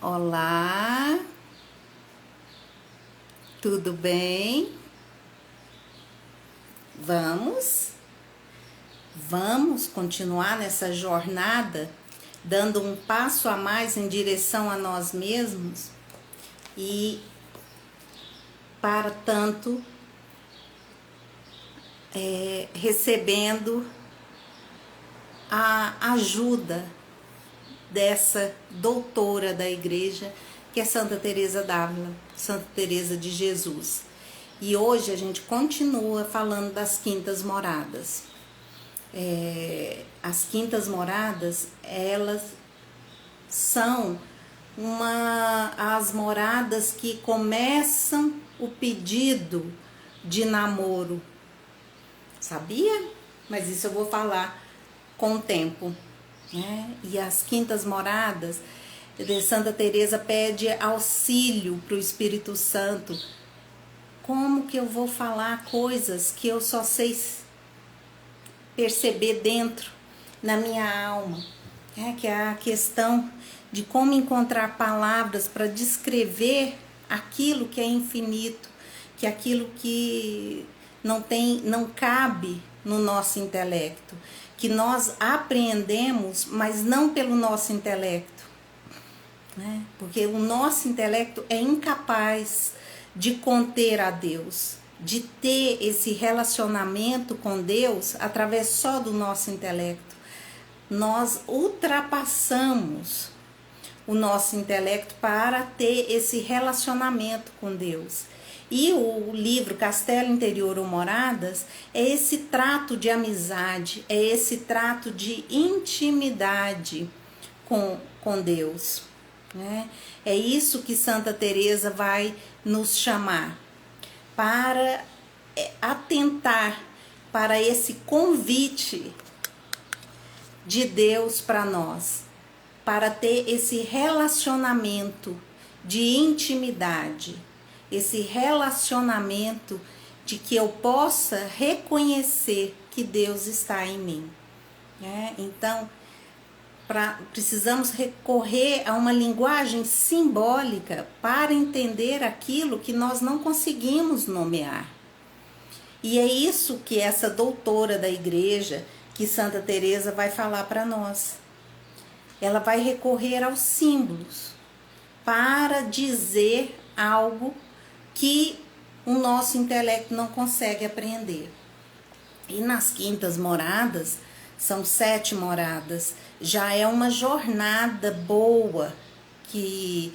Olá, tudo bem? Vamos continuar nessa jornada, dando um passo a mais em direção a nós mesmos e, para tanto, recebendo a ajuda dessa doutora da igreja, que é Santa Teresa d'Ávila, Santa Teresa de Jesus. E hoje a gente continua falando das quintas moradas. As quintas moradas, elas são as moradas que começam o pedido de namoro. Sabia? Mas isso eu vou falar com o tempo. E as quintas moradas, Santa Teresa pede auxílio para o Espírito Santo. Como que eu vou falar coisas que eu só sei perceber dentro, na minha alma? Que é a questão de como encontrar palavras para descrever aquilo que é infinito, que é aquilo que não cabe no nosso intelecto, que nós apreendemos, mas não pelo nosso intelecto, porque o nosso intelecto é incapaz de conter a Deus, de ter esse relacionamento com Deus através só do nosso intelecto. Nós ultrapassamos o nosso intelecto para ter esse relacionamento com Deus. E o livro Castelo Interior ou Moradas é esse trato de amizade, é esse trato de intimidade com Deus. É isso que Santa Teresa vai nos chamar, para atentar para esse convite de Deus para nós, para ter esse relacionamento de intimidade, esse relacionamento de que eu possa reconhecer que Deus está em mim. Então, precisamos recorrer a uma linguagem simbólica para entender aquilo que nós não conseguimos nomear. E é isso que essa doutora da igreja, que Santa Teresa vai falar para nós. Ela vai recorrer aos símbolos para dizer algo que o nosso intelecto não consegue apreender. E nas quintas moradas, são 7 moradas, já é uma jornada boa que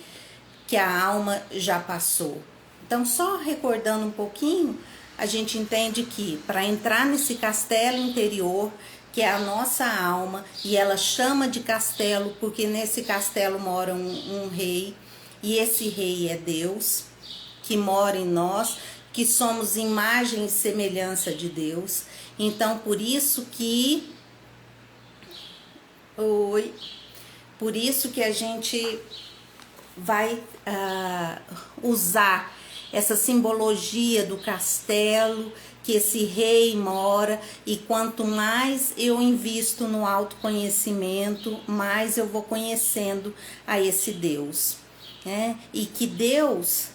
a alma já passou. Então, só recordando um pouquinho, a gente entende que para entrar nesse castelo interior, que é a nossa alma, e ela chama de castelo porque nesse castelo mora um rei, e esse rei é Deus, que mora em nós, que somos imagem e semelhança de Deus. Então, por isso que a gente vai usar essa simbologia do castelo, que esse rei mora, e quanto mais eu invisto no autoconhecimento, mais eu vou conhecendo a esse Deus. E que Deus,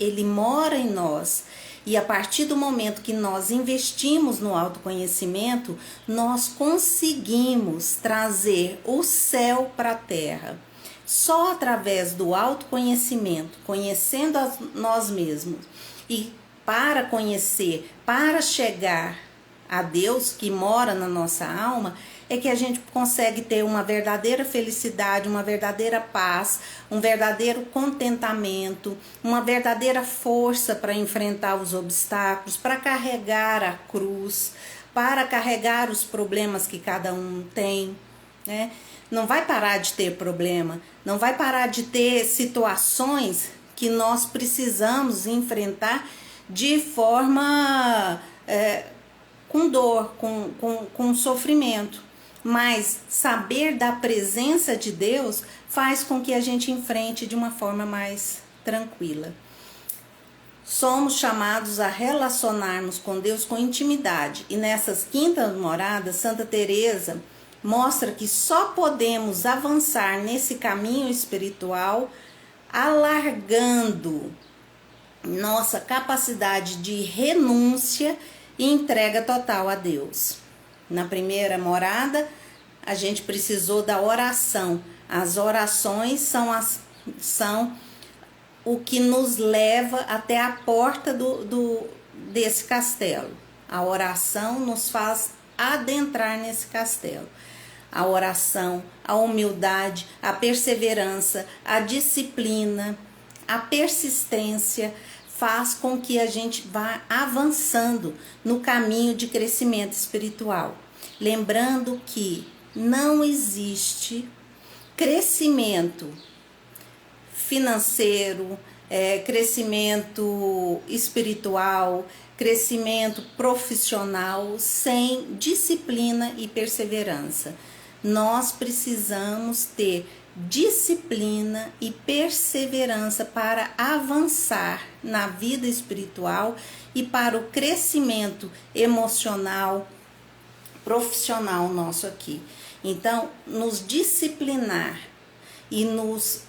ele mora em nós. E a partir do momento que nós investimos no autoconhecimento, nós conseguimos trazer o céu para a terra. Só através do autoconhecimento, conhecendo nós mesmos, e para conhecer, para chegar a Deus que mora na nossa alma, é que a gente consegue ter uma verdadeira felicidade, uma verdadeira paz, um verdadeiro contentamento, uma verdadeira força para enfrentar os obstáculos, para carregar a cruz, para carregar os problemas que cada um tem. Não vai parar de ter problema, não vai parar de ter situações que nós precisamos enfrentar de forma com dor, com sofrimento. Mas saber da presença de Deus faz com que a gente enfrente de uma forma mais tranquila. Somos chamados a relacionarmos com Deus com intimidade. E nessas quintas moradas, Santa Teresa mostra que só podemos avançar nesse caminho espiritual alargando nossa capacidade de renúncia e entrega total a Deus. Na primeira morada, a gente precisou da oração. As orações são o que nos leva até a porta desse castelo. A oração nos faz adentrar nesse castelo. A oração, a humildade, a perseverança, a disciplina, a persistência faz com que a gente vá avançando no caminho de crescimento espiritual. Lembrando que não existe crescimento financeiro, crescimento espiritual, crescimento profissional sem disciplina e perseverança. Nós precisamos ter disciplina e perseverança para avançar na vida espiritual e para o crescimento emocional, profissional nosso aqui. Então, nos disciplinar e nos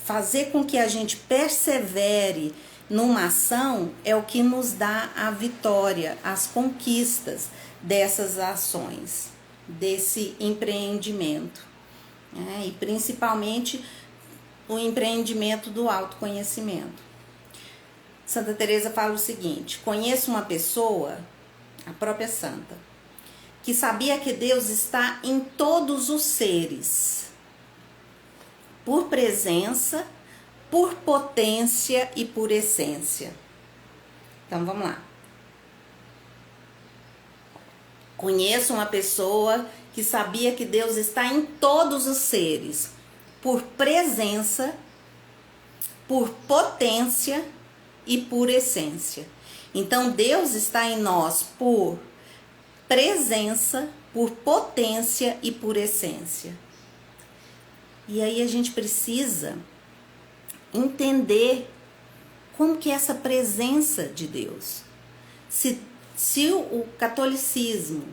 fazer com que a gente persevere numa ação é o que nos dá a vitória, as conquistas dessas ações, desse empreendimento. E principalmente o empreendimento do autoconhecimento. Santa Teresa fala o seguinte: conheço uma pessoa, a própria santa, que sabia que Deus está em todos os seres, por presença, por potência e por essência. Então vamos lá. Conheço uma pessoa que sabia que Deus está em todos os seres, por presença, por potência e por essência. Então Deus está em nós por presença, por potência e por essência. E aí a gente precisa entender como que é essa presença de Deus. Se o catolicismo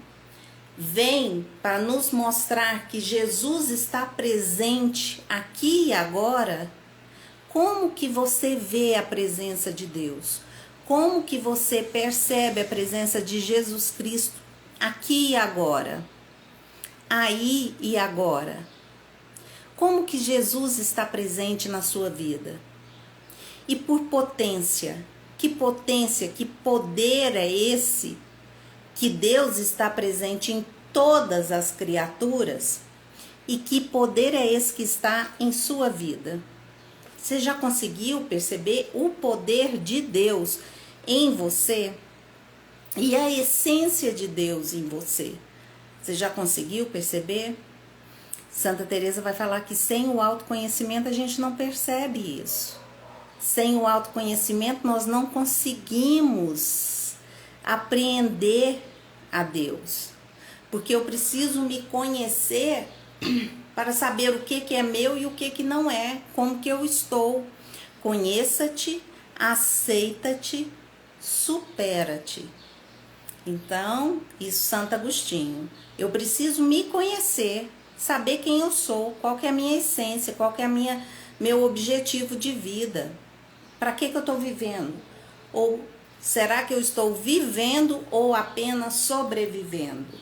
vem para nos mostrar que Jesus está presente aqui e agora, como que você vê a presença de Deus? Como que você percebe a presença de Jesus Cristo aqui e agora? Aí e agora? Como que Jesus está presente na sua vida? E por potência, que poder é esse que Deus está presente em todas as criaturas? E que poder é esse que está em sua vida? Você já conseguiu perceber o poder de Deus em você? E a essência de Deus em você? Você já conseguiu perceber? Santa Teresa vai falar que sem o autoconhecimento a gente não percebe isso. Sem o autoconhecimento nós não conseguimos apreender a Deus. Porque eu preciso me conhecer para saber o que é meu e o que não é, como que eu estou. Conheça-te, aceita-te, supera-te. Então, isso Santo Agostinho. Eu preciso me conhecer, saber quem eu sou, qual que é a minha essência, qual que é meu objetivo de vida. Para que eu estou vivendo? Ou será que eu estou vivendo ou apenas sobrevivendo?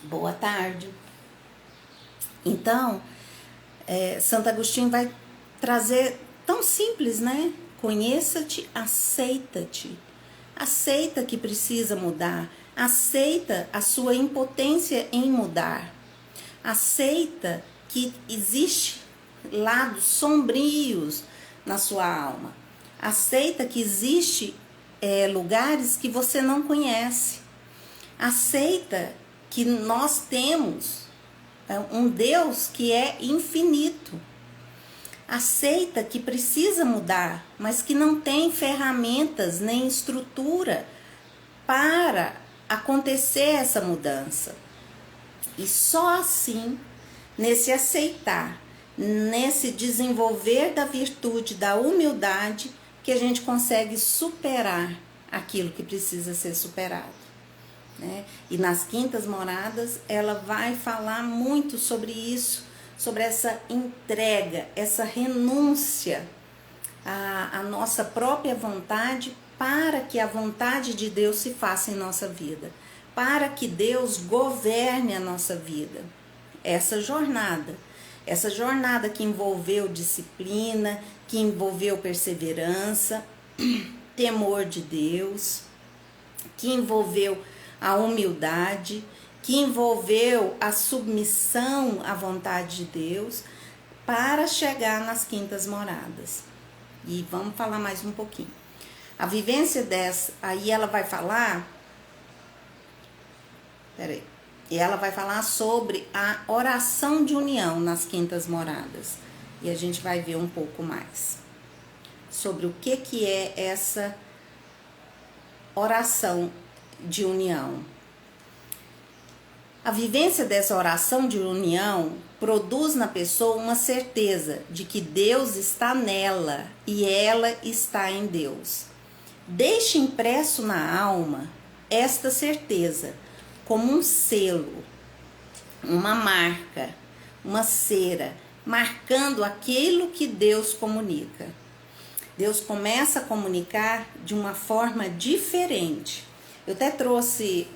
Boa tarde. Então, Santo Agostinho vai trazer tão simples, né? Conheça-te, aceita-te. Aceita que precisa mudar. Aceita a sua impotência em mudar. Aceita que existe lados sombrios na sua alma. Aceita que existe lugares que você não conhece. Aceita que nós temos um Deus que é infinito. Aceita que precisa mudar, mas que não tem ferramentas nem estrutura para acontecer essa mudança. E só assim, nesse aceitar, nesse desenvolver da virtude, da humildade, que a gente consegue superar aquilo que precisa ser superado, né? E nas quintas moradas ela vai falar muito sobre isso, sobre essa entrega, essa renúncia à nossa própria vontade, para que a vontade de Deus se faça em nossa vida, para que Deus governe a nossa vida. Essa jornada que envolveu disciplina, que envolveu perseverança, temor de Deus, que envolveu a humildade, que envolveu a submissão à vontade de Deus, para chegar nas quintas moradas. E vamos falar mais um pouquinho. A vivência dessa, aí ela vai falar, e ela vai falar sobre a oração de união nas quintas moradas. E a gente vai ver um pouco mais sobre o que é essa oração de união. A vivência dessa oração de união produz na pessoa uma certeza de que Deus está nela e ela está em Deus. Deixe impresso na alma esta certeza como um selo, uma marca, uma cera, marcando aquilo que Deus comunica. Deus começa a comunicar de uma forma diferente. Eu até trouxe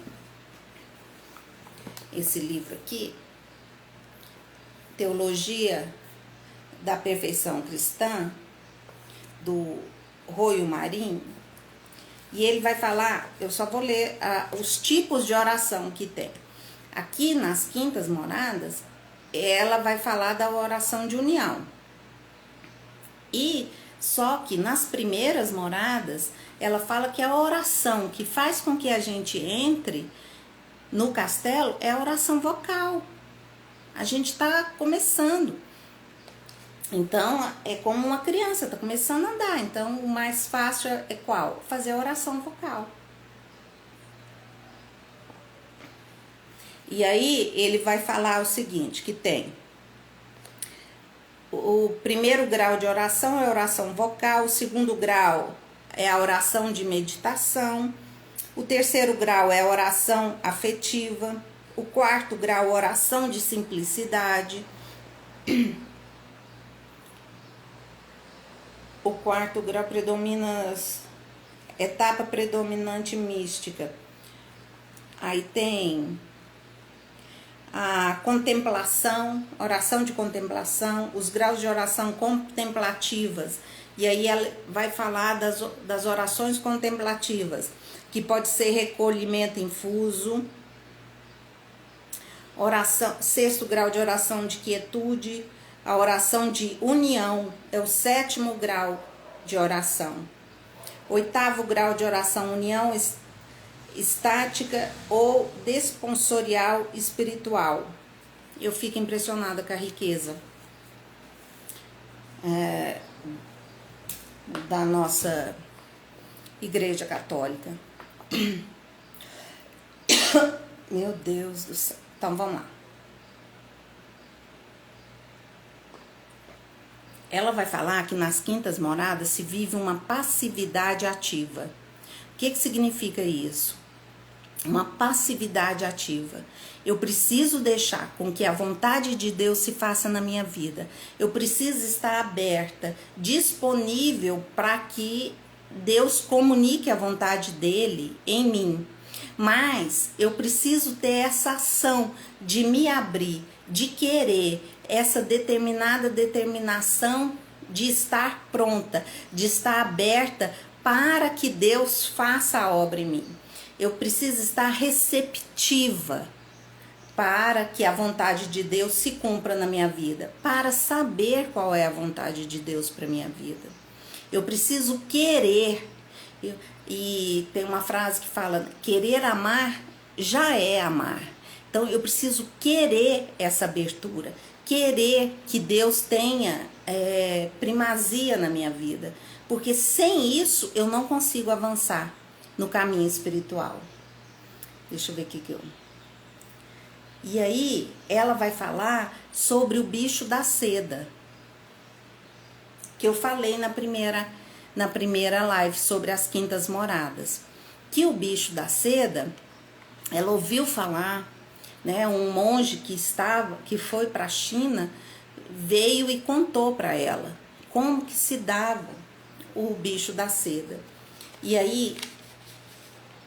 esse livro aqui, Teologia da Perfeição Cristã, do Royo Marinho, e ele vai falar, eu só vou ler os tipos de oração que tem. Aqui nas quintas moradas, ela vai falar da oração de união. E só que nas primeiras moradas, ela fala que a oração que faz com que a gente entre no castelo é a oração vocal. A gente está começando. Então, é como uma criança, está começando a andar. Então, o mais fácil é qual? Fazer a oração vocal. E aí, ele vai falar o seguinte, que tem o primeiro grau de oração é a oração vocal, o segundo grau é a oração de meditação, o terceiro grau é a oração afetiva, o quarto grau, oração de simplicidade, o quarto grau predomina, etapa predominante mística. Aí tem a contemplação, oração de contemplação, os graus de oração contemplativas. E aí ela vai falar das orações contemplativas, que pode ser recolhimento infuso, oração, sexto grau de oração de quietude, a oração de união é o sétimo grau de oração. Oitavo grau de oração, união estática ou desponsorial espiritual. Eu fico impressionada com a riqueza da nossa Igreja Católica. Meu Deus do céu. Então vamos lá. Ela vai falar que nas quintas moradas se vive uma passividade ativa. O que significa isso? Uma passividade ativa. Eu preciso deixar com que a vontade de Deus se faça na minha vida. Eu preciso estar aberta, disponível para que Deus comunique a vontade dele em mim. Mas eu preciso ter essa ação de me abrir, de querer, essa determinada determinação de estar pronta, de estar aberta para que Deus faça a obra em mim. Eu preciso estar receptiva para que a vontade de Deus se cumpra na minha vida, para saber qual é a vontade de Deus para minha vida. Eu preciso querer. E tem uma frase que fala, querer amar já é amar. Então eu preciso querer essa abertura, querer que Deus tenha primazia na minha vida, porque sem isso eu não consigo avançar no caminho espiritual. Deixa eu ver aqui que eu... E aí ela vai falar sobre o bicho da seda, que eu falei na na primeira live sobre as quintas moradas, que o bicho da seda, ela ouviu falar, né, um monge que foi para a China, veio e contou para ela como que se dava o bicho da seda. E aí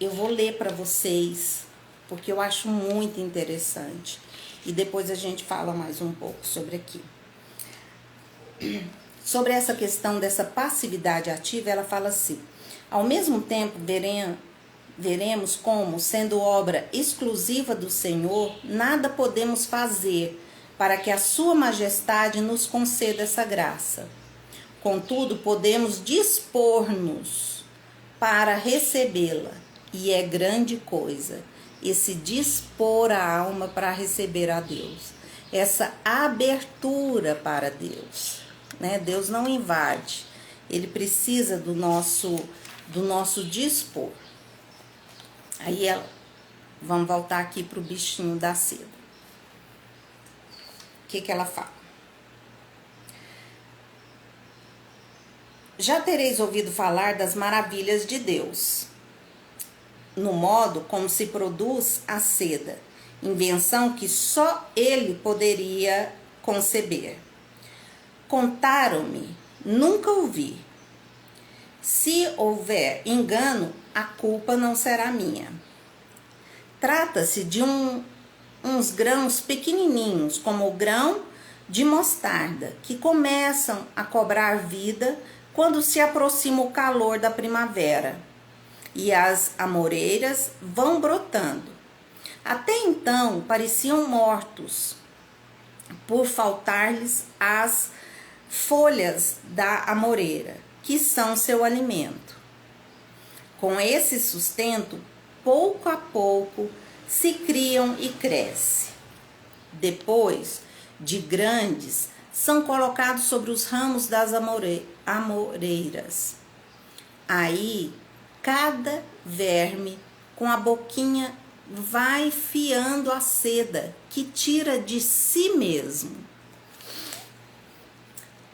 eu vou ler para vocês, porque eu acho muito interessante. E depois a gente fala mais um pouco sobre aqui. Sobre essa questão dessa passividade ativa, ela fala assim: ao mesmo tempo, veremos como, sendo obra exclusiva do Senhor, nada podemos fazer para que a sua majestade nos conceda essa graça. Contudo, podemos dispor-nos para recebê-la, e é grande coisa esse dispor a alma para receber a Deus, essa abertura para Deus, né? Deus não invade, ele precisa do nosso dispor. Aí vamos voltar aqui para o bichinho da seda. O que ela fala? Já tereis ouvido falar das maravilhas de Deus, no modo como se produz a seda, invenção que só ele poderia conceber. Contaram-me, nunca ouvi. Se houver engano, a culpa não será minha. Trata-se de uns grãos pequenininhos, como o grão de mostarda, que começam a cobrar vida quando se aproxima o calor da primavera e as amoreiras vão brotando. Até então pareciam mortos, por faltar-lhes as folhas da amoreira, que são seu alimento. Com esse sustento, pouco a pouco se criam e crescem. Depois de grandes, são colocados sobre os ramos das amoreiras. Aí, cada verme com a boquinha vai fiando a seda que tira de si mesmo.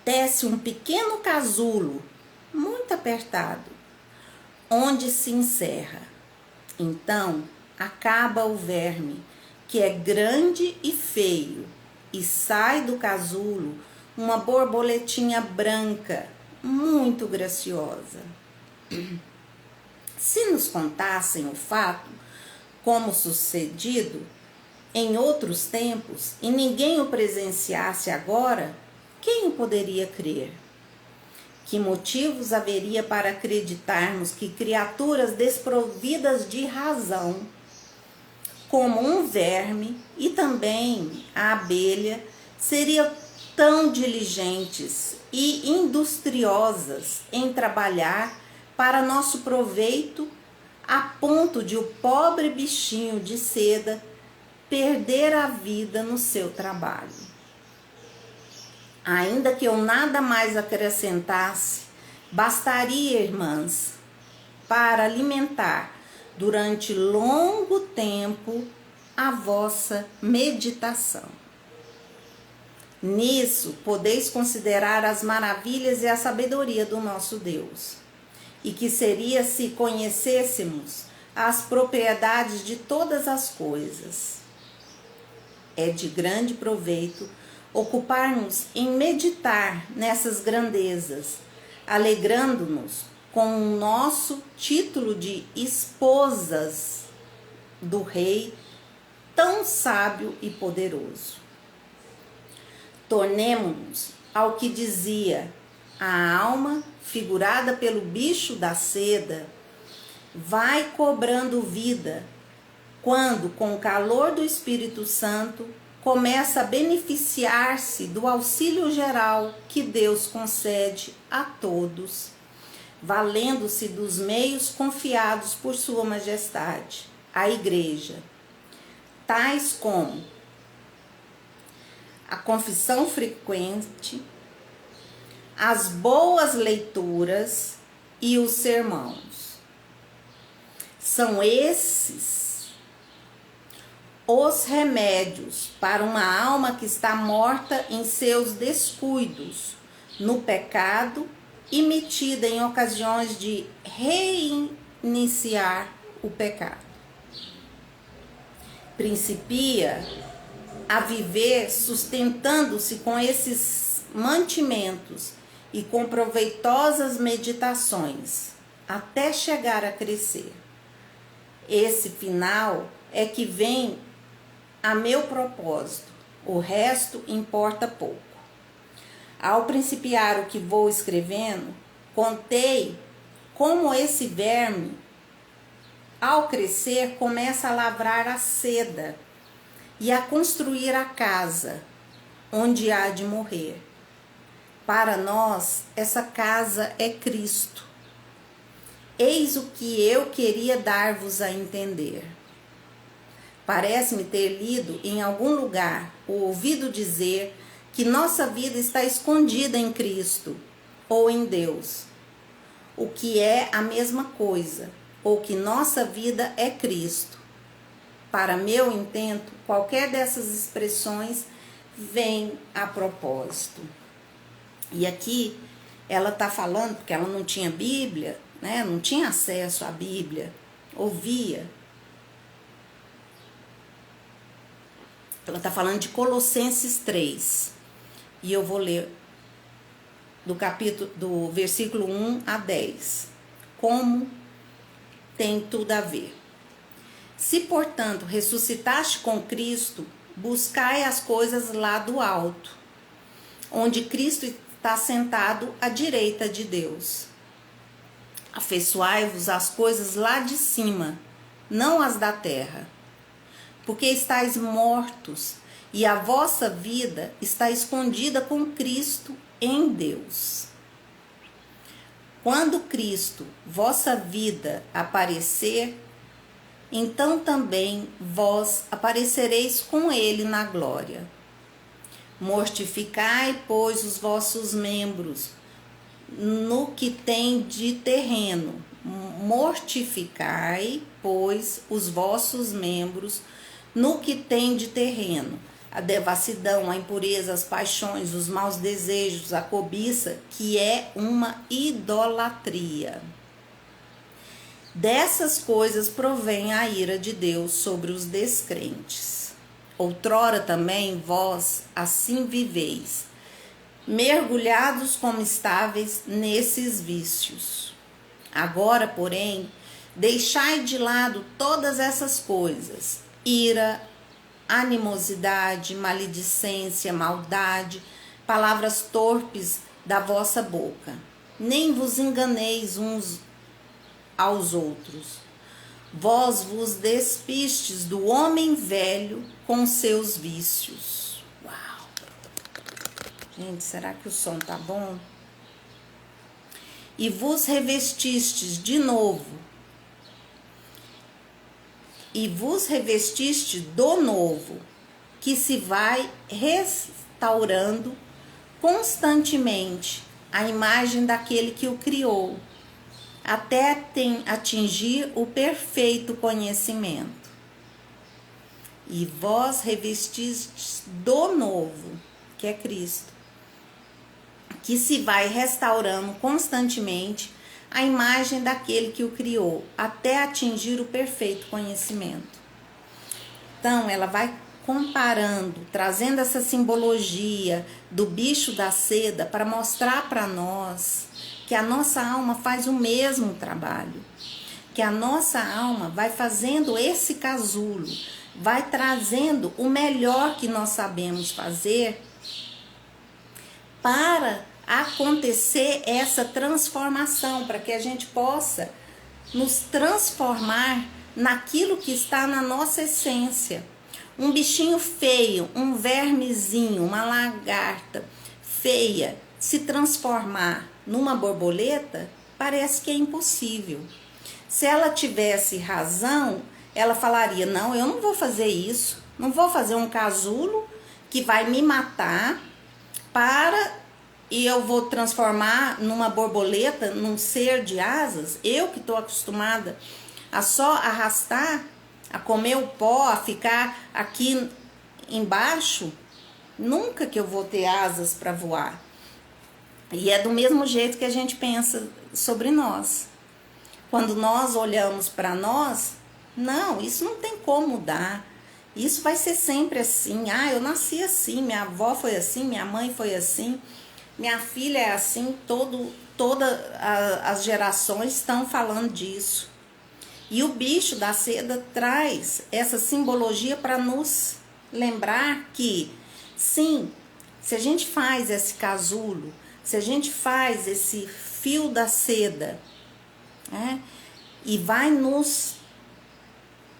Tece um pequeno casulo, muito apertado, onde se encerra. Então, acaba o verme, que é grande e feio, e sai do casulo uma borboletinha branca, muito graciosa. Se nos contassem o fato, como sucedido em outros tempos, e ninguém o presenciasse agora, quem o poderia crer? Que motivos haveria para acreditarmos que criaturas desprovidas de razão, como um verme e também a abelha, seriam tão diligentes e industriosas em trabalhar para nosso proveito, a ponto de o pobre bichinho de seda perder a vida no seu trabalho? Ainda que eu nada mais acrescentasse, bastaria, irmãs, para alimentar durante longo tempo a vossa meditação. Nisso podeis considerar as maravilhas e a sabedoria do nosso Deus, e que seria se conhecêssemos as propriedades de todas as coisas. É de grande proveito ocupar-nos em meditar nessas grandezas, alegrando-nos com o nosso título de esposas do Rei tão sábio e poderoso. Tornemo-nos ao que dizia: a alma, figurada pelo bicho da seda, vai cobrando vida quando, com o calor do Espírito Santo, começa a beneficiar-se do auxílio geral que Deus concede a todos, valendo-se dos meios confiados por Sua Majestade, a Igreja, tais como a confissão frequente, as boas leituras e os sermãos. São esses os remédios para uma alma que está morta em seus descuidos, no pecado e metida em ocasiões de reiniciar o pecado. Principia a viver sustentando-se com esses mantimentos e com proveitosas meditações, até chegar a crescer. Esse final é que vem a meu propósito, o resto importa pouco. Ao principiar o que vou escrevendo, contei como esse verme, ao crescer, começa a lavrar a seda e a construir a casa, onde há de morrer. Para nós, essa casa é Cristo. Eis o que eu queria dar-vos a entender. Parece-me ter lido em algum lugar ou ouvido dizer que nossa vida está escondida em Cristo ou em Deus, o que é a mesma coisa, ou que nossa vida é Cristo. Para meu intento, qualquer dessas expressões vem a propósito. E aqui ela está falando, porque ela não tinha Bíblia, né? Não tinha acesso à Bíblia, ouvia. Ela está falando de Colossenses 3. E eu vou ler do versículo 1 a 10. Como tem tudo a ver. Se, portanto, ressuscitaste com Cristo, buscai as coisas lá do alto, onde Cristo está sentado à direita de Deus. Afeiçoai-vos às coisas lá de cima, não as da terra, porque estáis mortos, e a vossa vida está escondida com Cristo em Deus. Quando Cristo, vossa vida, aparecer, então também vós aparecereis com ele na glória. Mortificai, pois, os vossos membros no que tem de terreno. Mortificai, pois, os vossos membros no que tem de terreno. A devassidão, a impureza, as paixões, os maus desejos, a cobiça, que é uma idolatria. Dessas coisas provém a ira de Deus sobre os descrentes. Outrora também vós assim viveis, mergulhados como estáveis nesses vícios. Agora, porém, deixai de lado todas essas coisas: ira, animosidade, maledicência, maldade, palavras torpes da vossa boca. Nem vos enganeis uns aos outros. Vós vos despistes do homem velho com seus vícios. Uau! Gente, será que o som tá bom? E vos revestistes de novo. E vos revestiste do novo, que se vai restaurando constantemente a imagem daquele que o criou, até atingir o perfeito conhecimento. E vós revestistes do novo, que é Cristo, que se vai restaurando constantemente a imagem daquele que o criou, até atingir o perfeito conhecimento. Então, ela vai comparando, trazendo essa simbologia do bicho da seda para mostrar para nós que a nossa alma faz o mesmo trabalho, que a nossa alma vai fazendo esse casulo, vai trazendo o melhor que nós sabemos fazer para acontecer essa transformação, para que a gente possa nos transformar naquilo que está na nossa essência. Um bichinho feio, um vermezinho, uma lagarta feia, se transformar numa borboleta, parece que é impossível. Se ela tivesse razão, ela falaria: não, eu não vou fazer isso, não vou fazer um casulo que vai me matar e eu vou transformar numa borboleta, num ser de asas. Eu que estou acostumada a só arrastar, a comer o pó, a ficar aqui embaixo, nunca que eu vou ter asas para voar. E é do mesmo jeito que a gente pensa sobre nós. Quando nós olhamos para nós, não, isso não tem como mudar. Isso vai ser sempre assim. Ah, eu nasci assim, minha avó foi assim, minha mãe foi assim, minha filha é assim, todas as gerações estão falando disso. E o bicho da seda traz essa simbologia para nos lembrar que, sim, se a gente faz esse casulo, se a gente faz esse fio da seda, né, e vai nos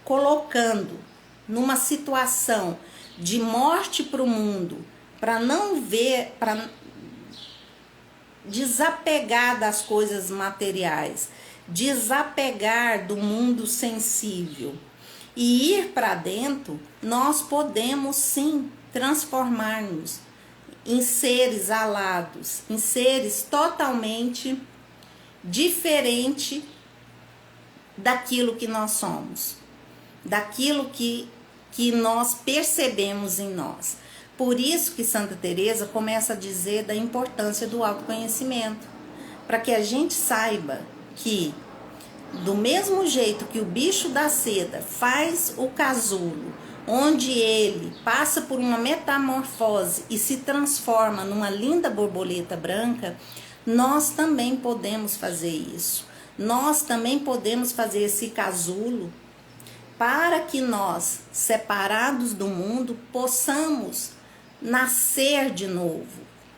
colocando numa situação de morte para o mundo, para não ver, para desapegar das coisas materiais, desapegar do mundo sensível e ir para dentro, nós podemos sim transformar-nos em seres alados, em seres totalmente diferente daquilo que nós somos, daquilo que nós percebemos em nós. Por isso que Santa Teresa começa a dizer da importância do autoconhecimento, para que a gente saiba que do mesmo jeito que o bicho da seda faz o casulo, onde ele passa por uma metamorfose e se transforma numa linda borboleta branca, nós também podemos fazer isso. Nós também podemos fazer esse casulo para que nós, separados do mundo, possamos nascer de novo,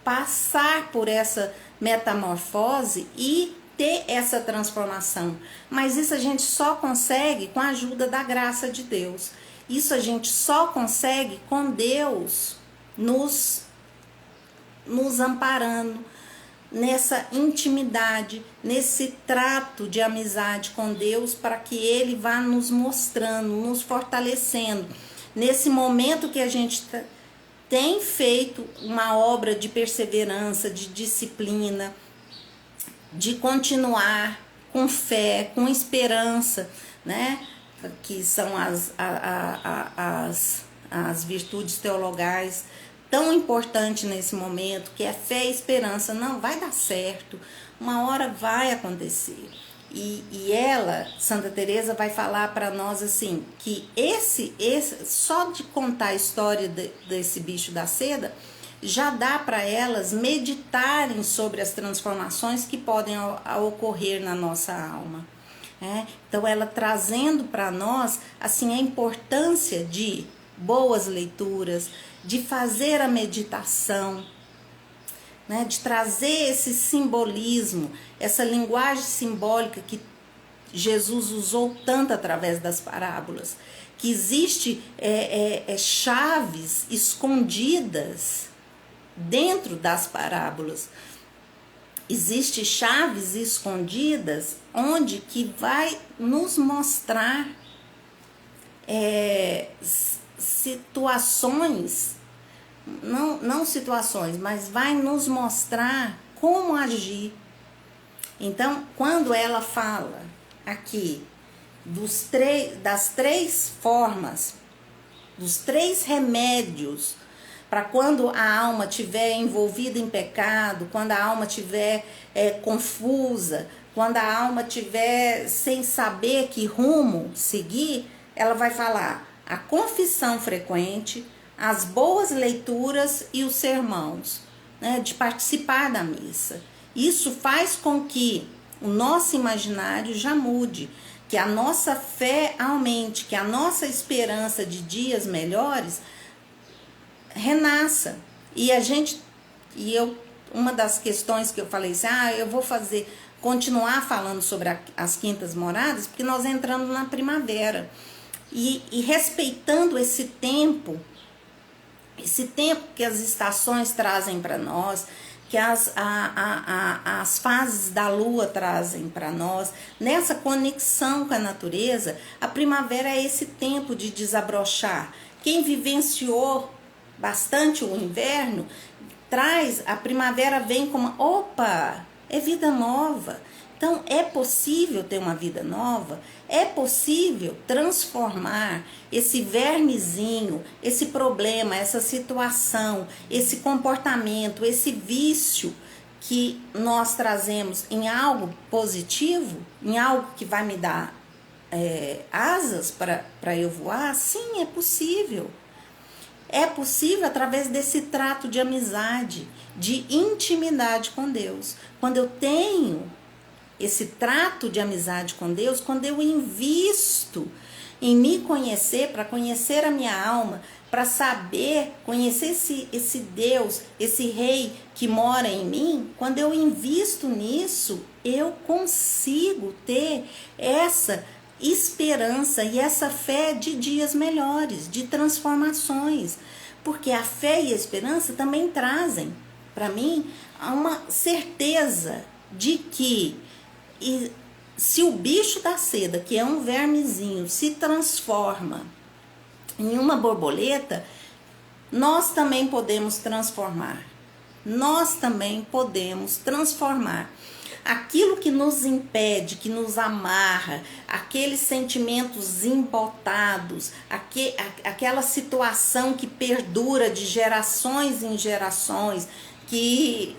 passar por essa metamorfose e ter essa transformação. Mas isso a gente só consegue com a ajuda da graça de Deus. Isso a gente só consegue com Deus nos amparando nessa intimidade, nesse trato de amizade com Deus, para que Ele vá nos mostrando, nos fortalecendo. Nesse momento que a gente tem feito uma obra de perseverança, de disciplina, de continuar com fé, com esperança, né? Que são as virtudes teologais tão importante nesse momento, que é fé e esperança. Não, vai dar certo, uma hora vai acontecer. E ela, Santa Teresa, vai falar para nós assim, que só de contar a história desse bicho da seda, já dá para elas meditarem sobre as transformações que podem ocorrer na nossa alma. Então ela trazendo para nós assim a importância de boas leituras, de fazer a meditação, né, de trazer esse simbolismo, essa linguagem simbólica que Jesus usou tanto através das parábolas, que existe chaves escondidas dentro das parábolas. Existem chaves escondidas onde que vai nos mostrar situações, não situações, mas vai nos mostrar como agir. Então, quando ela fala aqui das três formas, dos três remédios, para quando a alma estiver envolvida em pecado, quando a alma estiver confusa, quando a alma estiver sem saber que rumo seguir, ela vai falar a confissão frequente, as boas leituras e os sermãos, né, de participar da missa. Isso faz com que o nosso imaginário já mude, que a nossa fé aumente, que a nossa esperança de dias melhores renasça. Uma das questões que eu falei assim, eu vou continuar falando sobre as quintas moradas, porque nós entramos na primavera. E respeitando esse tempo que as estações trazem para nós, que as fases da lua trazem para nós, nessa conexão com a natureza, a primavera é esse tempo de desabrochar. Quem vivenciou bastante o inverno, a primavera vem como, opa, é vida nova. Então, é possível ter uma vida nova, é possível transformar esse vermezinho, esse problema, essa situação, esse comportamento, esse vício que nós trazemos em algo positivo, em algo que vai me dar asas para eu voar? Sim, é possível. É possível através desse trato de amizade, de intimidade com Deus. Quando eu tenho esse trato de amizade com Deus, quando eu invisto em me conhecer, para conhecer a minha alma, para saber, conhecer esse Deus, esse Rei que mora em mim, quando eu invisto nisso, eu consigo ter essa esperança e essa fé de dias melhores, de transformações, porque a fé e a esperança também trazem para mim uma certeza de que se o bicho da seda, que é um vermezinho, se transforma em uma borboleta, nós também podemos transformar. Nós também podemos transformar aquilo que nos impede, que nos amarra, aqueles sentimentos embotados, aquela situação que perdura de gerações em gerações, que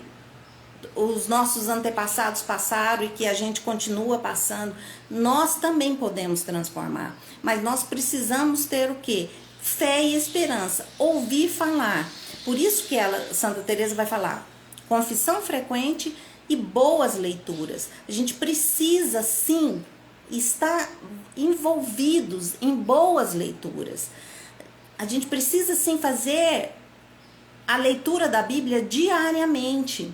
os nossos antepassados passaram e que a gente continua passando, nós também podemos transformar. Mas nós precisamos ter o quê? Fé e esperança, ouvir falar. Por isso que Santa Teresa vai falar, confissão frequente e boas leituras. A gente precisa sim estar envolvidos em boas leituras. A gente precisa sim fazer a leitura da Bíblia diariamente.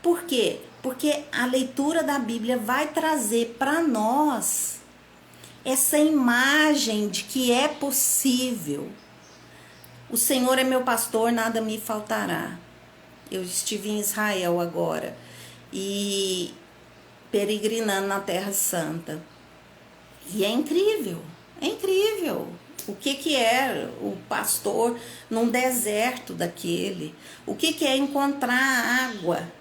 Por quê? Porque a leitura da Bíblia vai trazer para nós essa imagem de que é possível. O Senhor é meu pastor, nada me faltará. Eu estive em Israel agora e peregrinando na Terra Santa. E é incrível, é incrível. O que é o pastor num deserto daquele? O que é encontrar água?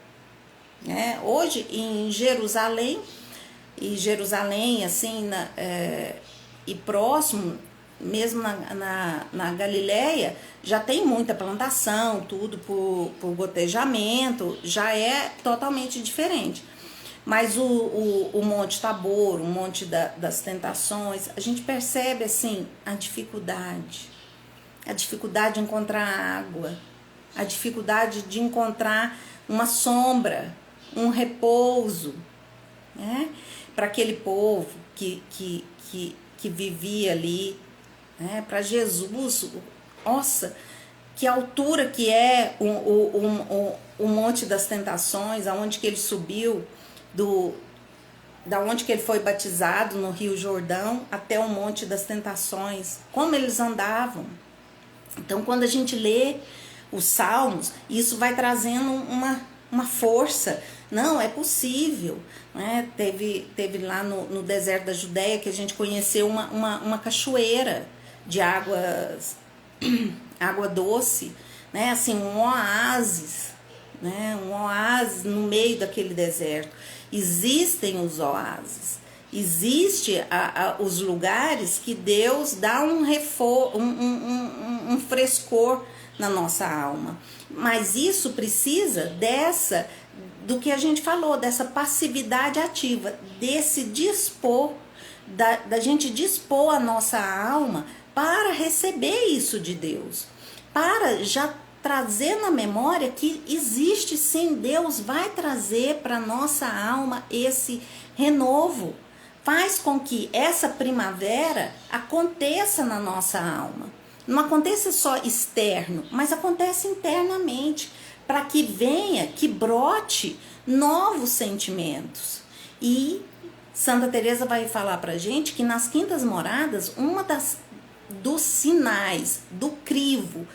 Hoje em Jerusalém, assim, e próximo, mesmo na Galileia, já tem muita plantação, tudo por gotejamento, já é totalmente diferente. Mas o Monte Tabor, o Monte das Tentações, a gente percebe assim a dificuldade de encontrar água, a dificuldade de encontrar uma sombra, um repouso, né? Para aquele povo que vivia ali, né? Para Jesus, nossa, que altura que é o Monte das Tentações, aonde que ele subiu, da onde que ele foi batizado no Rio Jordão até o Monte das Tentações, como eles andavam. Então, quando a gente lê os Salmos, isso vai trazendo uma força. Não, é possível, né? Teve lá no deserto da Judéia que a gente conheceu uma cachoeira de água doce, né? Assim, um oásis, né? Um oásis no meio daquele deserto. Existem os oásis, existem os lugares que Deus dá um frescor na nossa alma. Mas isso precisa do que a gente falou, dessa passividade ativa, desse dispor, da gente dispor a nossa alma para receber isso de Deus, para já trazer na memória que existe sim, Deus vai trazer para nossa alma esse renovo, faz com que essa primavera aconteça na nossa alma. Não aconteça só externo, mas acontece internamente, para que venha, que brote novos sentimentos. E Santa Teresa vai falar para a gente que nas quintas moradas, dos sinais, do crivo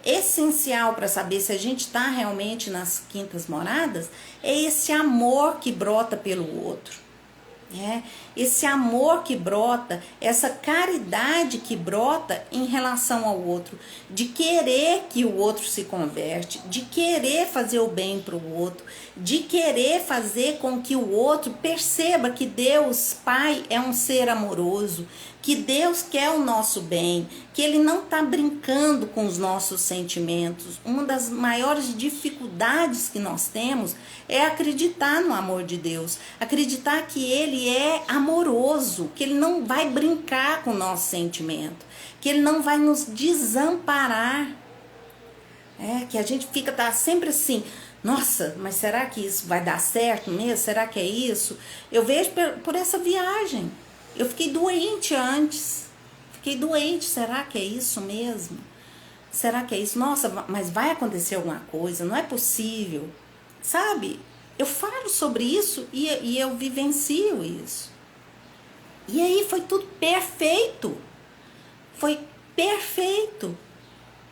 essencial para saber se a gente está realmente nas quintas moradas, é esse amor que brota pelo outro. Esse amor que brota, essa caridade que brota em relação ao outro, de querer que o outro se converte, de querer fazer o bem para o outro, de querer fazer com que o outro perceba que Deus Pai é um ser amoroso, que Deus quer o nosso bem, que Ele não está brincando com os nossos sentimentos. Uma das maiores dificuldades que nós temos é acreditar no amor de Deus, acreditar que Ele é amoroso, que Ele não vai brincar com o nosso sentimento, que Ele não vai nos desamparar. Que a gente tá sempre assim, nossa, mas será que isso vai dar certo mesmo? Será que é isso? Eu vejo por essa viagem. Eu fiquei doente antes. Será que é isso mesmo? Será que é isso? Nossa, mas vai acontecer alguma coisa? Não é possível. Sabe? Eu falo sobre isso e eu vivencio isso. E aí foi tudo perfeito. Foi perfeito.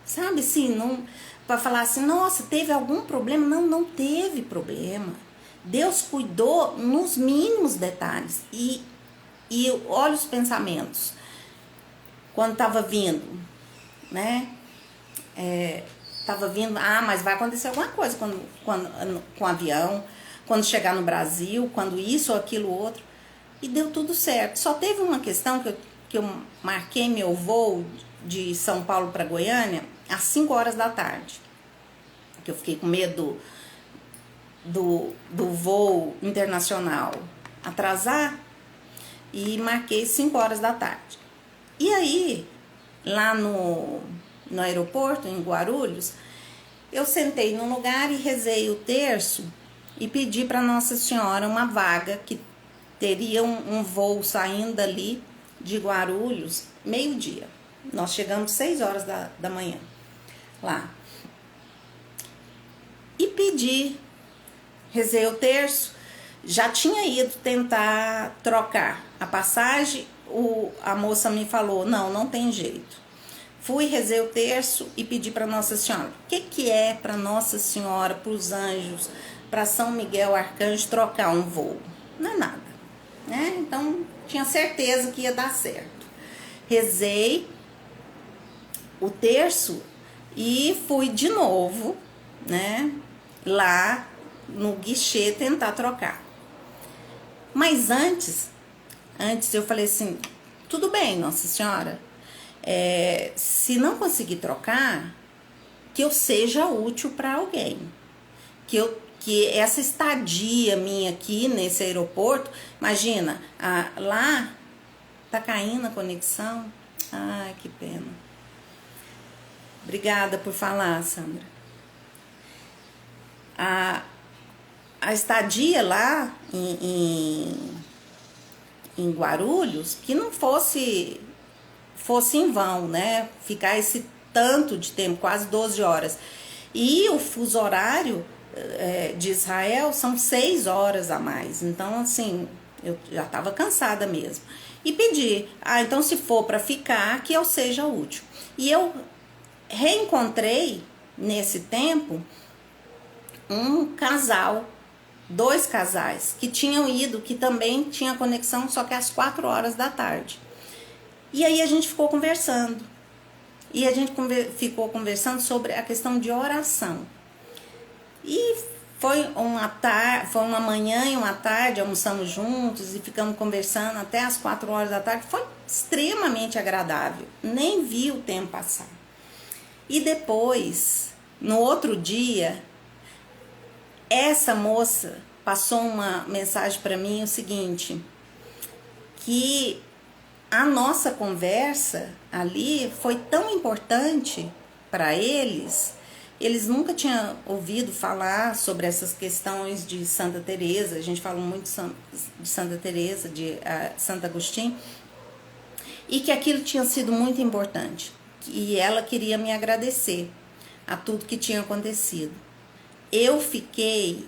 Sabe assim, não... Para falar assim, nossa, teve algum problema? Não, não teve problema. Deus cuidou nos mínimos detalhes. E olha os pensamentos. Quando estava vindo, né? Estava vindo, mas vai acontecer alguma coisa com o avião, quando chegar no Brasil, quando isso ou aquilo outro. E deu tudo certo. Só teve uma questão que eu marquei meu voo de São Paulo para Goiânia às 5 horas da tarde. Que eu fiquei com medo do voo internacional atrasar e marquei 5 horas da tarde. E aí, lá no aeroporto, em Guarulhos, eu sentei num lugar e rezei o terço e pedi para Nossa Senhora uma vaga que teria um voo saindo dali de Guarulhos, meio-dia. Nós chegamos 6 horas da manhã lá. E pedi, rezei o terço, já tinha ido tentar trocar a passagem, a moça me falou, não tem jeito. Fui, rezei o terço e pedi para Nossa Senhora. O que é para Nossa Senhora, para os anjos, para São Miguel Arcanjo trocar um voo? Não é nada, né? Então, tinha certeza que ia dar certo. Rezei o terço e fui de novo, né, lá no guichê tentar trocar. Mas antes eu falei assim, tudo bem, Nossa Senhora, se não conseguir trocar, que eu seja útil para alguém, que essa estadia minha aqui nesse aeroporto, imagina, lá tá caindo a conexão, ai, que pena. Obrigada por falar, Sandra. A estadia lá em Guarulhos, que não fosse em vão, né? Ficar esse tanto de tempo, quase 12 horas. E o fuso horário de Israel são 6 horas a mais. Então, assim, eu já estava cansada mesmo. E pedi, então se for para ficar, que eu seja útil. E eu reencontrei, nesse tempo, um casal, 2 casais, que tinham ido, que também tinha conexão, só que às 4 horas da tarde. E aí a gente ficou conversando. E a gente ficou conversando sobre a questão de oração. E foi uma manhã e uma tarde, almoçamos juntos e ficamos conversando até às 4 horas da tarde. Foi extremamente agradável. Nem vi o tempo passar. E depois, no outro dia, essa moça passou uma mensagem para mim, o seguinte, que a nossa conversa ali foi tão importante para eles nunca tinham ouvido falar sobre essas questões de Santa Teresa, a gente falou muito de Santa Teresa, de Santo Agostinho, e que aquilo tinha sido muito importante, e ela queria me agradecer a tudo que tinha acontecido. Eu fiquei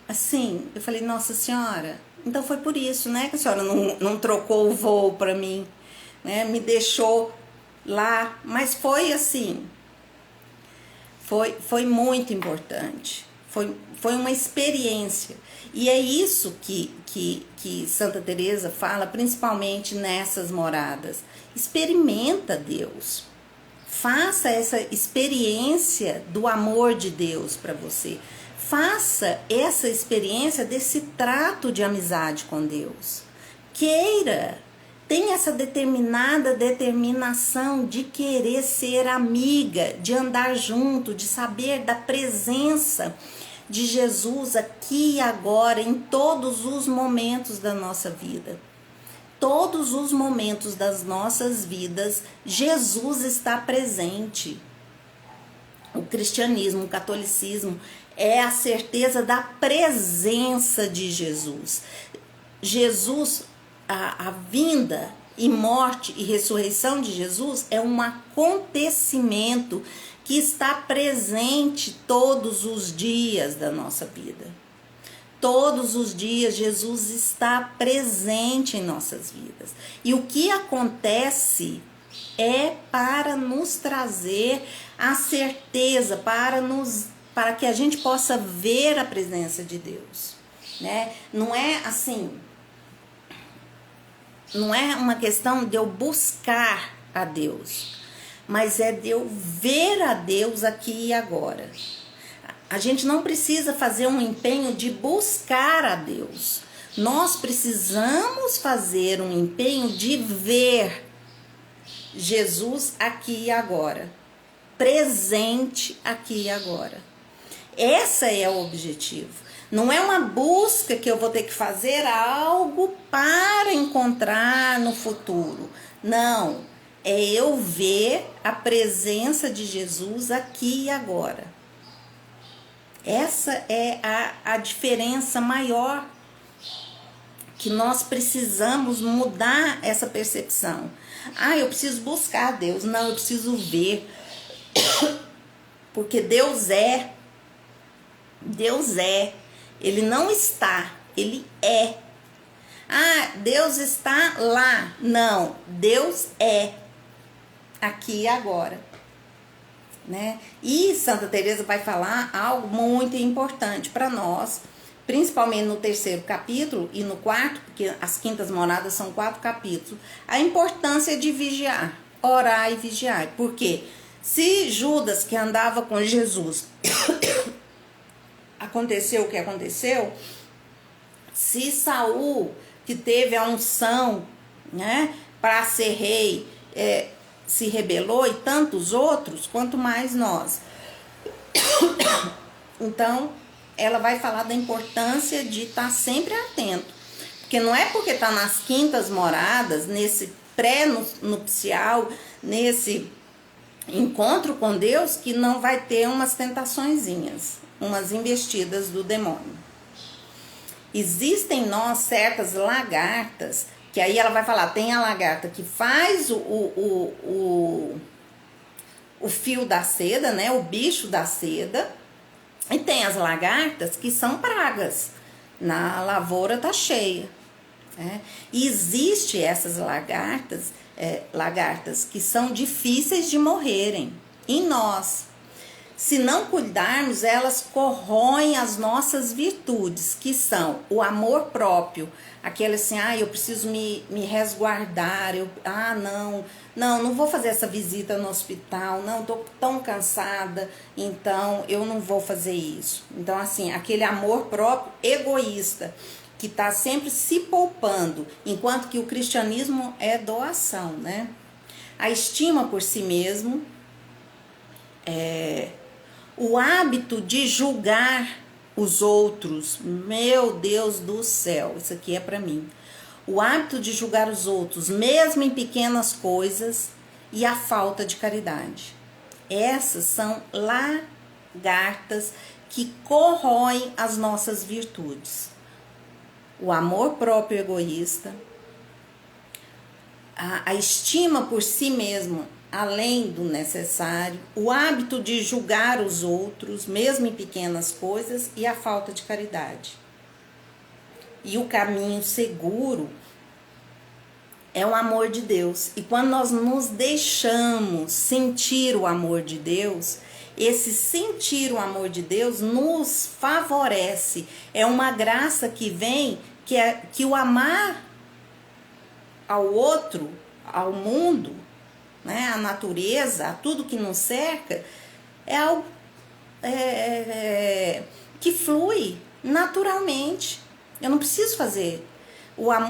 assim, eu falei, Nossa Senhora, então foi por isso, né, que a senhora não trocou o voo para mim, né, me deixou lá, mas foi assim, foi muito importante, foi uma experiência, e é isso que Santa Teresa fala, principalmente nessas moradas, experimenta Deus, faça essa experiência do amor de Deus para você, faça essa experiência desse trato de amizade com Deus, queira tem essa determinação de querer ser amiga, de andar junto, de saber da presença de Jesus aqui e agora, em todos os momentos da nossa vida. Todos os momentos das nossas vidas, Jesus está presente. O cristianismo, o catolicismo é a certeza da presença de Jesus. Jesus, a vinda e morte e ressurreição de Jesus é um acontecimento que está presente todos os dias da nossa vida. Todos os dias Jesus está presente em nossas vidas. E o que acontece é para nos trazer a certeza, para que a gente possa ver a presença de Deus, né? Não é assim, não é uma questão de eu buscar a Deus, mas é de eu ver a Deus aqui e agora. A gente não precisa fazer um empenho de buscar a Deus. Nós precisamos fazer um empenho de ver Jesus aqui e agora, presente aqui e agora. Esse é o objetivo. Não é uma busca que eu vou ter que fazer algo para encontrar no futuro. Não, é eu ver a presença de Jesus aqui e agora. Essa é a diferença maior, que nós precisamos mudar essa percepção. Eu preciso buscar Deus. Não, eu preciso ver. Porque Deus é. Deus é. Ele não está, ele é. Deus está lá. Não, Deus é aqui e agora, né? E Santa Teresa vai falar algo muito importante para nós, principalmente no 3º capítulo e no 4º, porque as quintas moradas são 4 capítulos, a importância de vigiar, orar e vigiar. Porque se Judas, que andava com Jesus, aconteceu o que aconteceu, se Saul, que teve a unção, né, para ser rei, se rebelou, e tantos outros, quanto mais nós. Então, ela vai falar da importância de estar sempre atento. Porque não é porque está nas quintas moradas, nesse pré-nupcial, nesse encontro com Deus, que não vai ter umas tentaçõezinhas, umas investidas do demônio. Existem em nós certas lagartas, que aí ela vai falar, tem a lagarta que faz o fio da seda, né, o bicho da seda, e tem as lagartas que são pragas. Na lavoura tá cheia, né? E existe essas lagartas que são difíceis de morrerem em nós. Se não cuidarmos, elas corroem as nossas virtudes, que são o amor próprio, aquele assim, eu preciso me resguardar, não vou fazer essa visita no hospital, não, tô tão cansada, então eu não vou fazer isso. Então, assim, aquele amor próprio egoísta, que está sempre se poupando, enquanto que o cristianismo é doação, né? A estima por si mesmo, o hábito de julgar os outros, meu Deus do céu, isso aqui é para mim. O hábito de julgar os outros, mesmo em pequenas coisas, e a falta de caridade. Essas são lagartas que corroem as nossas virtudes. O amor próprio egoísta, a estima por si mesmo, além do necessário, o hábito de julgar os outros, mesmo em pequenas coisas, e a falta de caridade. E o caminho seguro é o amor de Deus. E quando nós nos deixamos sentir o amor de Deus, esse sentir o amor de Deus nos favorece. É uma graça que vem, que o amar ao outro, ao mundo, né, a natureza, a tudo que nos cerca, é algo que flui naturalmente. Eu não preciso fazer.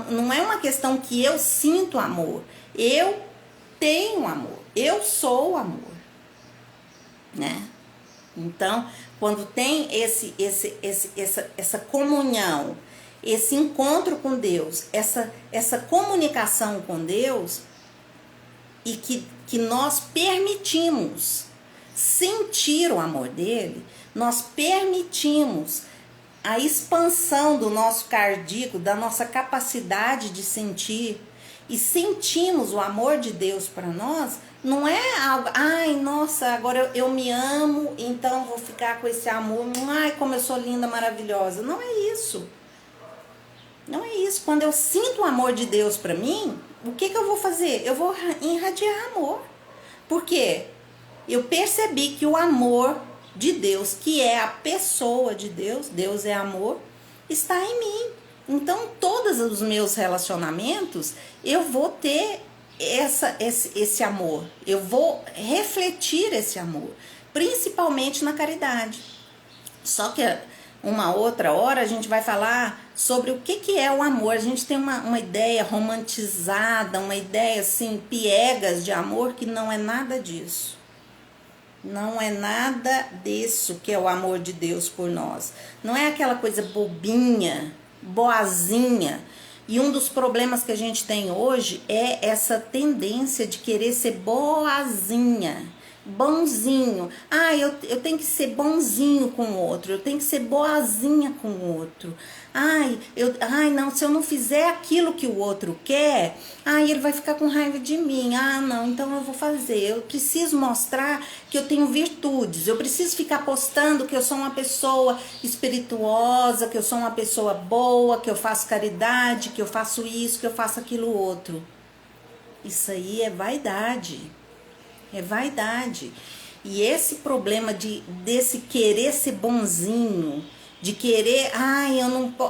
Não é uma questão que eu sinto amor. Eu tenho amor. Eu sou amor. Né? Então, quando tem essa comunhão, esse encontro com Deus, essa comunicação com Deus, e que nós permitimos sentir o amor dele, nós permitimos a expansão do nosso cardíaco, da nossa capacidade de sentir, e sentimos o amor de Deus para nós, não é algo, ai, nossa, agora eu me amo, então vou ficar com esse amor, ai, como eu sou linda, maravilhosa. Não é isso. Não é isso. Quando eu sinto o amor de Deus para mim, o que eu vou fazer? Eu vou irradiar amor. Por quê? Eu percebi que o amor de Deus, que é a pessoa de Deus, Deus é amor, está em mim. Então, todos os meus relacionamentos, eu vou ter esse amor. Eu vou refletir esse amor, principalmente na caridade. Só que uma outra hora a gente vai falar sobre o que é o amor. A gente tem uma ideia romantizada, uma ideia assim, piegas de amor, que não é nada disso. Não é nada disso que é o amor de Deus por nós. Não é aquela coisa bobinha, boazinha. E um dos problemas que a gente tem hoje é essa tendência de querer ser boazinha, bonzinho. Ah, eu tenho que ser bonzinho com o outro, eu tenho que ser boazinha com o outro. Ai, não, se eu não fizer aquilo que o outro quer, ele vai ficar com raiva de mim. Ah, não, então eu vou fazer. Eu preciso mostrar que eu tenho virtudes. Eu preciso ficar postando que eu sou uma pessoa espirituosa, que eu sou uma pessoa boa, que eu faço caridade, que eu faço isso, que eu faço aquilo outro. Isso aí é vaidade. É vaidade. E esse problema desse querer ser bonzinho, de querer,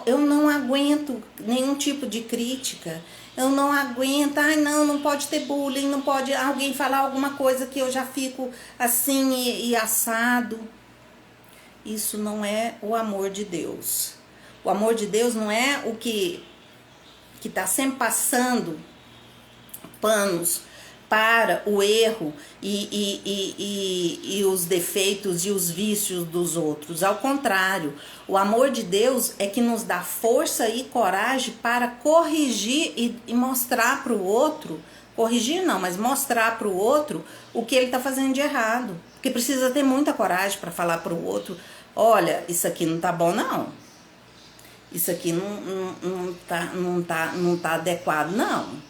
eu não aguento nenhum tipo de crítica, eu não aguento, não pode ter bullying, não pode alguém falar alguma coisa que eu já fico assim e assado. Isso não é o amor de Deus. O amor de Deus não é o que está sempre passando panos para o erro e os defeitos e os vícios dos outros. Ao contrário, o amor de Deus é que nos dá força e coragem para corrigir e mostrar para o outro, corrigir não, mas mostrar para o outro o que ele está fazendo de errado. Porque precisa ter muita coragem para falar para o outro, olha, isso aqui não tá bom não. Isso aqui não tá adequado não.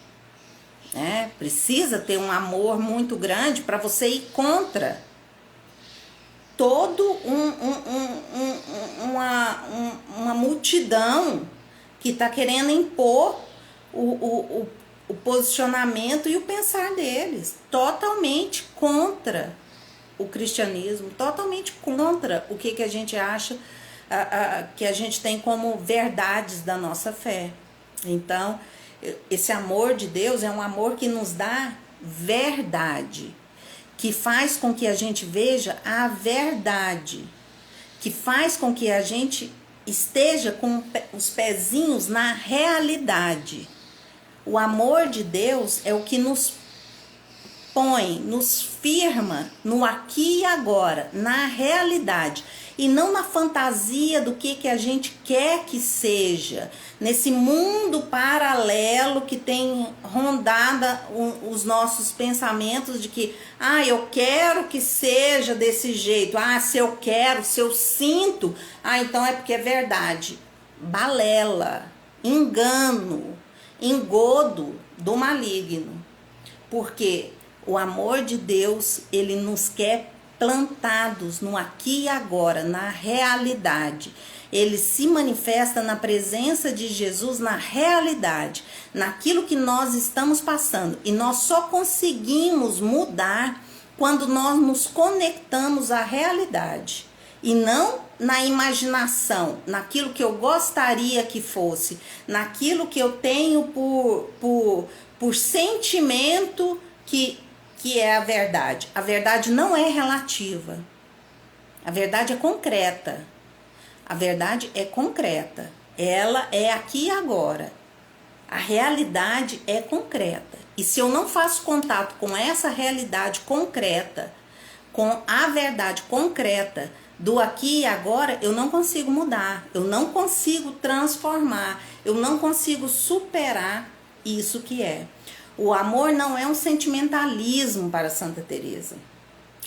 Precisa ter um amor muito grande para você ir contra todo uma multidão que está querendo impor o posicionamento e o pensar deles, totalmente contra o cristianismo, totalmente contra o que a gente acha que a gente tem como verdades da nossa fé. Então, esse amor de Deus é um amor que nos dá verdade, que faz com que a gente veja a verdade, que faz com que a gente esteja com os pezinhos na realidade. O amor de Deus é o que nos põe, nos firma no aqui e agora, na realidade, e não na fantasia do que a gente quer que seja, nesse mundo paralelo que tem rondado os nossos pensamentos de que, eu quero que seja desse jeito, se eu quero, se eu sinto, então é porque é verdade. Balela, engano, engodo do maligno, porque o amor de Deus, ele nos quer plantados no aqui e agora, na realidade. Ele se manifesta na presença de Jesus, na realidade, naquilo que nós estamos passando. E nós só conseguimos mudar quando nós nos conectamos à realidade. E não na imaginação, naquilo que eu gostaria que fosse, naquilo que eu tenho por sentimento que é a verdade. A verdade não é relativa. A verdade é concreta. A verdade é concreta. Ela é aqui e agora. A realidade é concreta. E se eu não faço contato com essa realidade concreta, com a verdade concreta do aqui e agora, eu não consigo mudar, eu não consigo transformar, eu não consigo superar isso que é. O amor não é um sentimentalismo para Santa Teresa.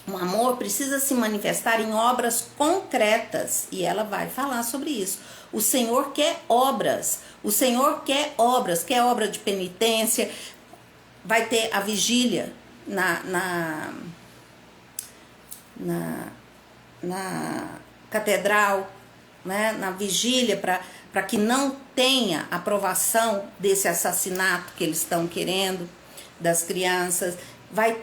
O amor precisa se manifestar em obras concretas, e ela vai falar sobre isso. O Senhor quer obras, o Senhor quer obras, quer obra de penitência. Vai ter a vigília na catedral, né? Na vigília, para que não tenha aprovação desse assassinato que eles estão querendo das crianças. Vai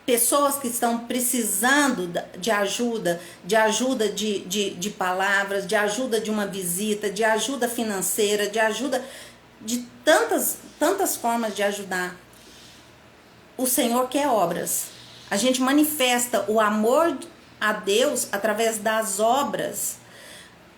pessoas que estão precisando de ajuda de palavras, de ajuda de uma visita, de ajuda financeira, de ajuda de tantas formas de ajudar. O Senhor quer obras. A gente manifesta o amor a Deus através das obras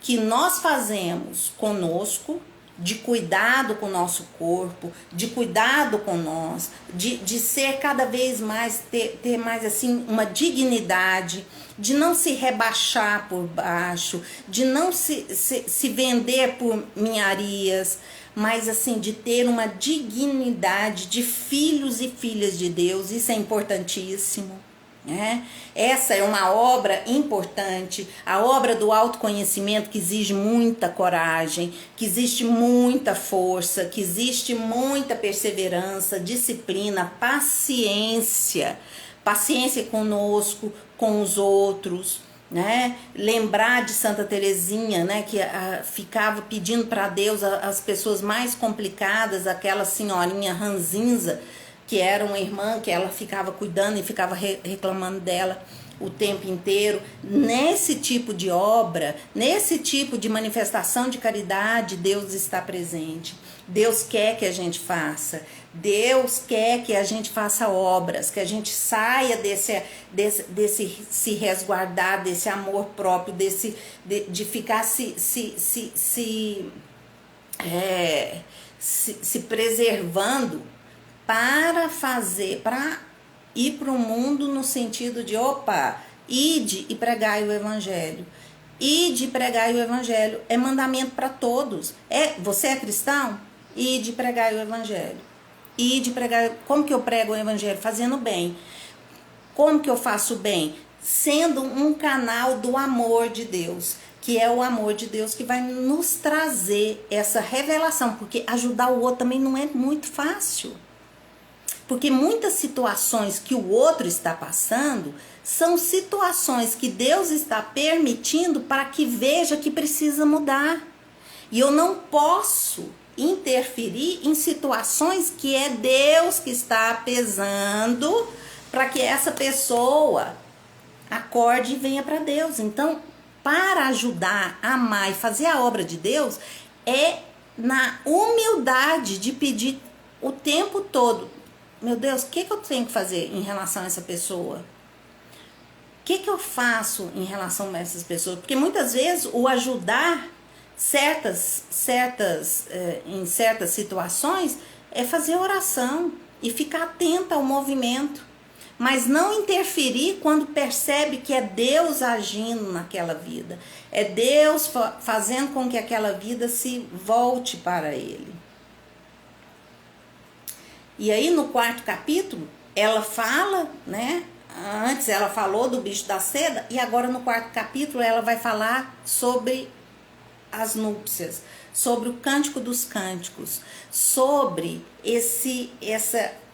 que nós fazemos conosco, de cuidado com o nosso corpo, de cuidado com nós, de ser cada vez mais, ter mais assim uma dignidade, de não se rebaixar por baixo, de não se vender por minharias, mas assim, de ter uma dignidade de filhos e filhas de Deus. Isso é importantíssimo. Essa é uma obra importante, a obra do autoconhecimento, que exige muita coragem, que existe muita força, que existe muita perseverança, disciplina, paciência conosco, com os outros, né? Lembrar de Santa Teresinha, né, que ficava pedindo para Deus as pessoas mais complicadas, aquela senhorinha ranzinza, que era uma irmã que ela ficava cuidando e ficava reclamando dela o tempo inteiro. Nesse tipo de obra, nesse tipo de manifestação de caridade, Deus está presente. Deus quer que a gente faça. Deus quer que a gente faça obras, que a gente saia desse se resguardar, desse amor próprio, de ficar se preservando para ir para o mundo no sentido de, ide e pregai o evangelho. Ide e pregai o evangelho. É mandamento para todos. Você é cristão? Ide e pregai o evangelho. Ide e pregai. Como que eu prego o evangelho? Fazendo bem. Como que eu faço bem? Sendo um canal do amor de Deus, que é o amor de Deus que vai nos trazer essa revelação, porque ajudar o outro também não é muito fácil. Porque muitas situações que o outro está passando são situações que Deus está permitindo para que veja que precisa mudar. E eu não posso interferir em situações que é Deus que está pesando para que essa pessoa acorde e venha para Deus. Então, para ajudar, amar e fazer a obra de Deus, é na humildade de pedir o tempo todo: meu Deus, o que eu tenho que fazer em relação a essa pessoa? O que eu faço em relação a essas pessoas? Porque muitas vezes o ajudar em certas situações é fazer oração e ficar atenta ao movimento, mas não interferir quando percebe que é Deus agindo naquela vida, é Deus fazendo com que aquela vida se volte para Ele. E aí no 4º capítulo, ela fala, né? Antes ela falou do bicho da seda, e agora no 4º capítulo ela vai falar sobre as núpcias, sobre o Cântico dos Cânticos, sobre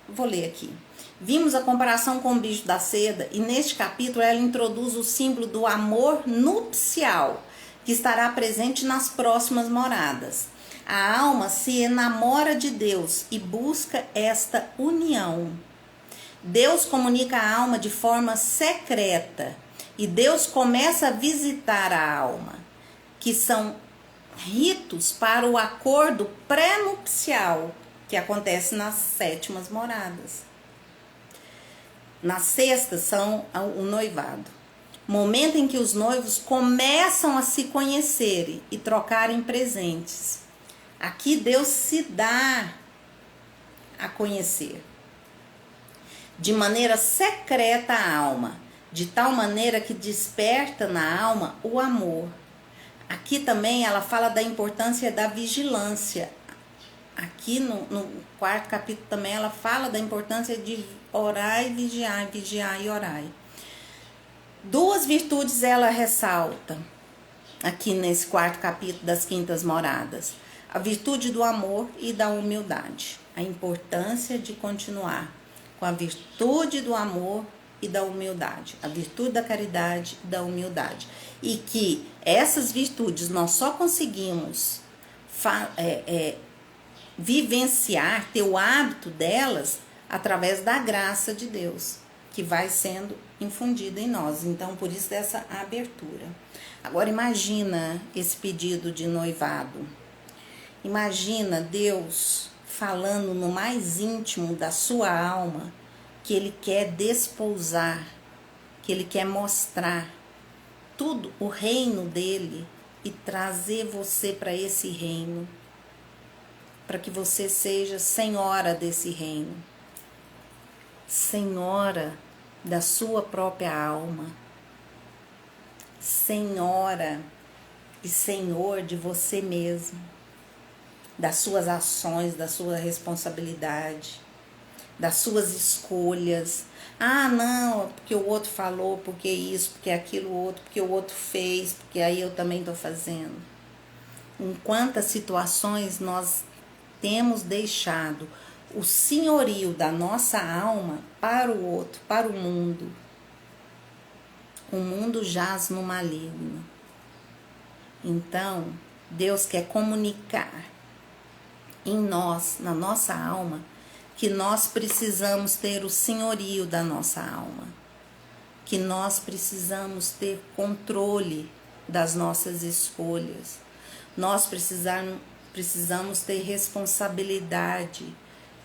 vou ler aqui. Vimos a comparação com o bicho da seda, e neste capítulo ela introduz o símbolo do amor nupcial, que estará presente nas próximas moradas. A alma se enamora de Deus e busca esta união. Deus comunica a alma de forma secreta e Deus começa a visitar a alma, que são ritos para o acordo pré-nupcial, que acontece nas 7ª moradas. Nas 6ª são o noivado, momento em que os noivos começam a se conhecerem e trocarem presentes. Aqui Deus se dá a conhecer de maneira secreta a alma, de tal maneira que desperta na alma o amor. Aqui também ela fala da importância da vigilância. Aqui no quarto capítulo também ela fala da importância de orar e vigiar e orar. Duas virtudes ela ressalta aqui nesse quarto capítulo das quintas moradas: a virtude do amor e da humildade. A importância de continuar com a virtude do amor e da humildade, a virtude da caridade e da humildade. E que essas virtudes nós só conseguimos vivenciar, ter o hábito delas através da graça de Deus, que vai sendo infundida em nós. Então, por isso dessa abertura. Agora imagina esse pedido de noivado. Imagina Deus falando no mais íntimo da sua alma que Ele quer despousar, que Ele quer mostrar tudo, o reino dEle, e trazer você para esse reino, para que você seja senhora desse reino, senhora da sua própria alma, senhora e senhor de você mesmo, das suas ações, da sua responsabilidade, das suas escolhas. Ah, não, porque o outro falou, porque isso, porque aquilo outro, porque o outro fez, porque aí eu também estou fazendo. Em quantas situações nós temos deixado o senhorio da nossa alma para o outro, para o mundo. O mundo jaz no maligno. Então, Deus quer comunicar em nós, na nossa alma, que nós precisamos ter o senhorio da nossa alma, que nós precisamos ter controle das nossas escolhas, nós precisamos ter responsabilidade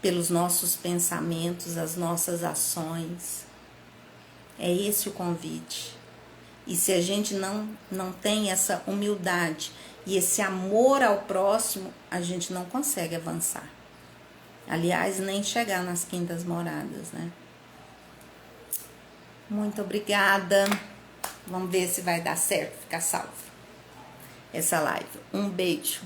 pelos nossos pensamentos, as nossas ações. É esse o convite. E se a gente não tem essa humildade e esse amor ao próximo, a gente não consegue avançar. Aliás, nem chegar nas quintas moradas, né? Muito obrigada. Vamos ver se vai dar certo, ficar salvo essa live. Um beijo.